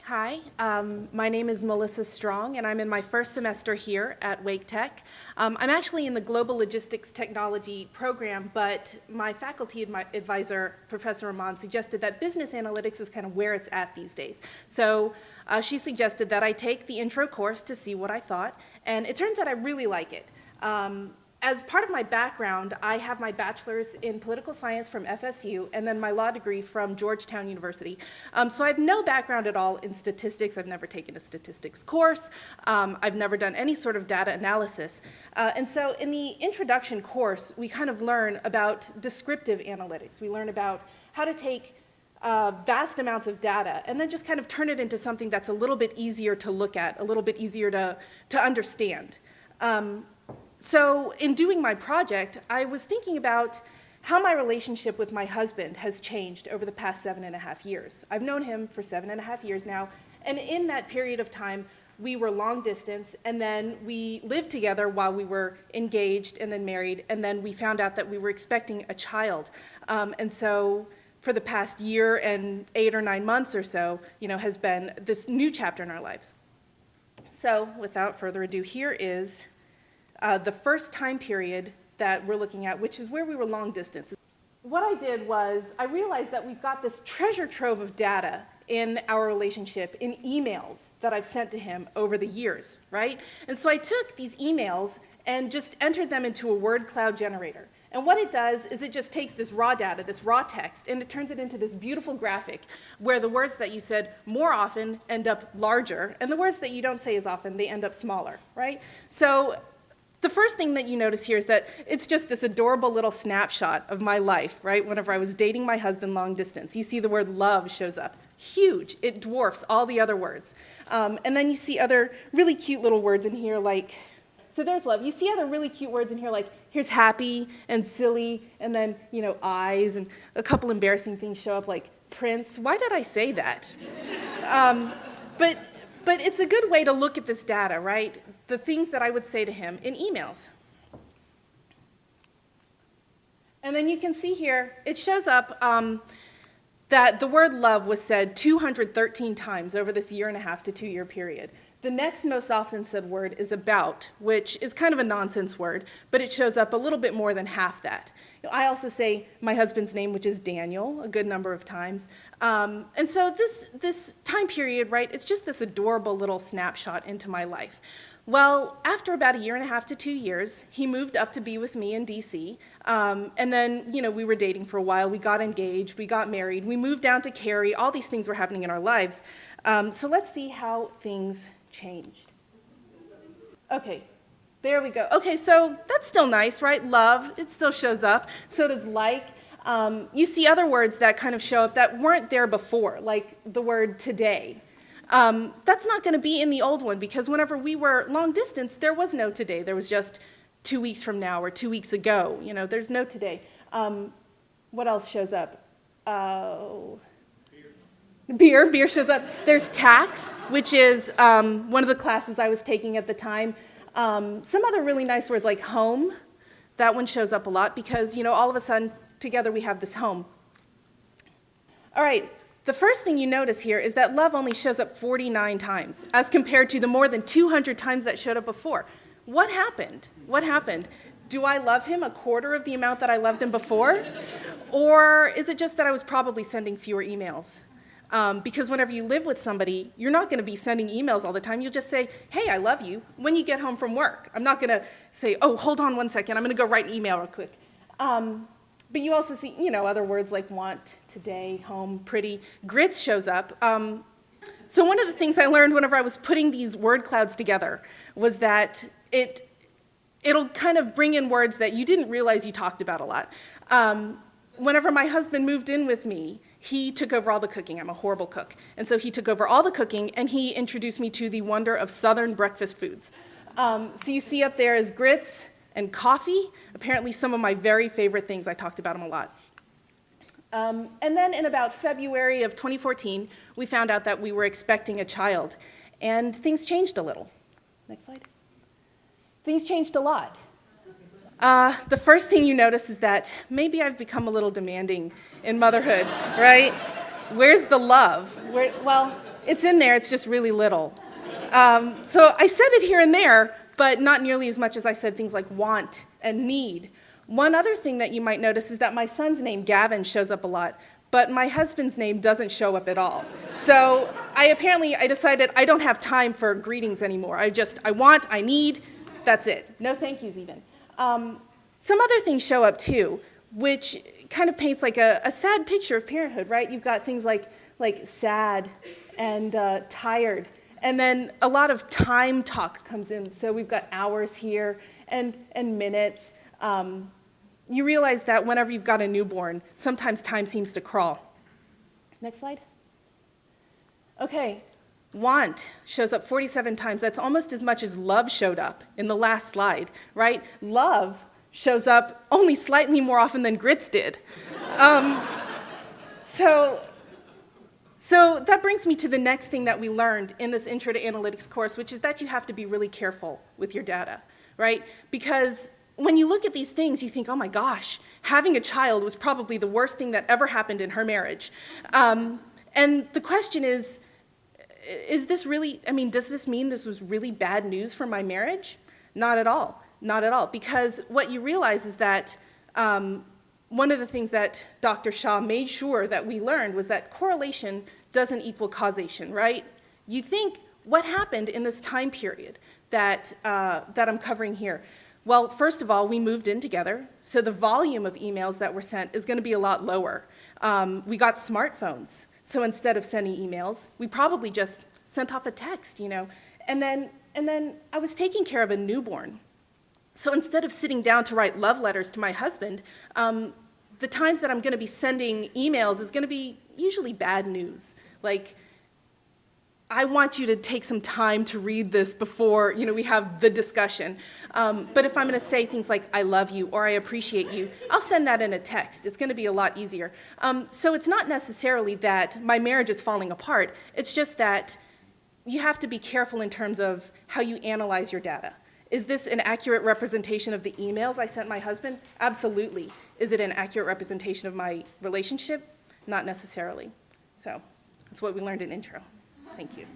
Hi, my name is Melissa Strong, and I'm in my first semester here at Wake Tech. I'm actually in the Global Logistics Technology program, but my faculty advisor, Professor Rahman, suggested that business analytics is kind of where it's at these days. So she suggested that I take the intro course to see what I thought, and it turns out I really like it. As part of my background, I have my bachelor's in political science from FSU and then my law degree from Georgetown University. So I have no background at all in statistics. I've never taken a statistics course. I've never done any sort of data analysis. And so in the introduction course, we kind of learn about descriptive analytics. We learn about how to take vast amounts of data and then just kind of turn it into something that's a little bit easier to look at, a little bit easier to understand. So in doing my project, I was thinking about how my relationship with my husband has changed over the past 7.5 years. I've known him for 7.5 years now, and in that period of time, we were long distance, and then we lived together while we were engaged and then married, and then we found out that we were expecting a child. And so for the past year and 8 or 9 months or so, has been this new chapter in our lives. So without further ado, here is the first time period that we're looking at, which is where we were long distance. What I did was I realized that we've got this treasure trove of data in our relationship in emails that I've sent to him over the years, right? And so I took these emails and just entered them into a word cloud generator. And what it does is it just takes this raw data, this raw text, and it turns it into this beautiful graphic where the words that you said more often end up larger, and the words that you don't say as often, they end up smaller, right? So the first thing that you notice here is that it's just this adorable little snapshot of my life, right? Whenever I was dating my husband long distance, you see the word love shows up. Huge. It dwarfs all the other words. And then you see other really cute little words in here like, so there's love. You see other really cute words in here like, here's happy and silly, and then, eyes, and a couple embarrassing things show up like Prince. Why did I say that? But it's a good way to look at this data, right? The things that I would say to him in emails. And then you can see here, it shows up that the word love was said 213 times over this 1.5 to 2 year period. The next most often said word is about, which is kind of a nonsense word, but it shows up a little bit more than half that. I also say my husband's name, which is Daniel, a good number of times. And so this time period, right, it's just this adorable little snapshot into my life. Well, after about 1.5 to 2 years, he moved up to be with me in DC. And then, we were dating for a while. We got engaged. We got married. We moved down to Cary. All these things were happening in our lives. So let's see how things changed. Okay, there we go. Okay, so that's still nice, right? Love, it still shows up. So does like. You see other words that kind of show up that weren't there before, like the word today. That's not going to be in the old one because whenever we were long distance, there was no today. There was just 2 weeks from now or 2 weeks ago. There's no today. What else shows up? Beer shows up. There's tax, which is one of the classes I was taking at the time. Some other really nice words like home. That one shows up a lot because, all of a sudden, together we have this home. All right. The first thing you notice here is that love only shows up 49 times as compared to the more than 200 times that showed up before. What happened? What happened? Do I love him a quarter of the amount that I loved him before? Or is it just that I was probably sending fewer emails? Because whenever you live with somebody, you're not going to be sending emails all the time. You'll just say, hey, I love you, when you get home from work. I'm not going to say, oh, hold on one second, I'm going to go write an email real quick. But you also see, other words like want, today, home, pretty. Grits shows up. So one of the things I learned whenever I was putting these word clouds together was that it'll kind of bring in words that you didn't realize you talked about a lot. Whenever my husband moved in with me, he took over all the cooking. I'm a horrible cook. And so he took over all the cooking, and he introduced me to the wonder of Southern breakfast foods. So you see up there is grits and coffee, apparently some of my very favorite things. I talked about them a lot. And then in about February of 2014, we found out that we were expecting a child, and things changed a little. Next slide. Things changed a lot. The first thing you notice is that maybe I've become a little demanding in motherhood, right? Where's the love? Well, It's in there, it's just really little. So I said it here and there, but not nearly as much as I said things like want and need. One other thing that you might notice is that my son's name, Gavin, shows up a lot, but my husband's name doesn't show up at all. So I decided I don't have time for greetings anymore. I want, I need, that's it. No thank yous even. Some other things show up too, which kind of paints like a sad picture of parenthood, right? You've got things like sad and tired. And then a lot of time talk comes in. So we've got hours here and minutes. You realize that whenever you've got a newborn, sometimes time seems to crawl. Next slide. Okay, want shows up 47 times. That's almost as much as love showed up in the last slide, right? Love shows up only slightly more often than grits did. So that brings me to the next thing that we learned in this Intro to Analytics course, which is that you have to be really careful with your data, right? Because when you look at these things, you think, oh my gosh, having a child was probably the worst thing that ever happened in her marriage. And the question is this really, does this mean this was really bad news for my marriage? Not at all, not at all. Because what you realize is that one of the things that Dr. Shah made sure that we learned was that correlation doesn't equal causation, right? You think, what happened in this time period that I'm covering here? Well, first of all, we moved in together, so the volume of emails that were sent is going to be a lot lower. We got smartphones, so instead of sending emails, we probably just sent off a text, you know. And then I was taking care of a newborn. So instead of sitting down to write love letters to my husband, the times that I'm going to be sending emails is going to be usually bad news. Like, I want you to take some time to read this before, you know, we have the discussion. But if I'm going to say things like, I love you or I appreciate you, I'll send that in a text. It's going to be a lot easier. So it's not necessarily that my marriage is falling apart. It's just that you have to be careful in terms of how you analyze your data. Is this an accurate representation of the emails I sent my husband? Absolutely. Is it an accurate representation of my relationship? Not necessarily. So that's what we learned in Intro. Thank you.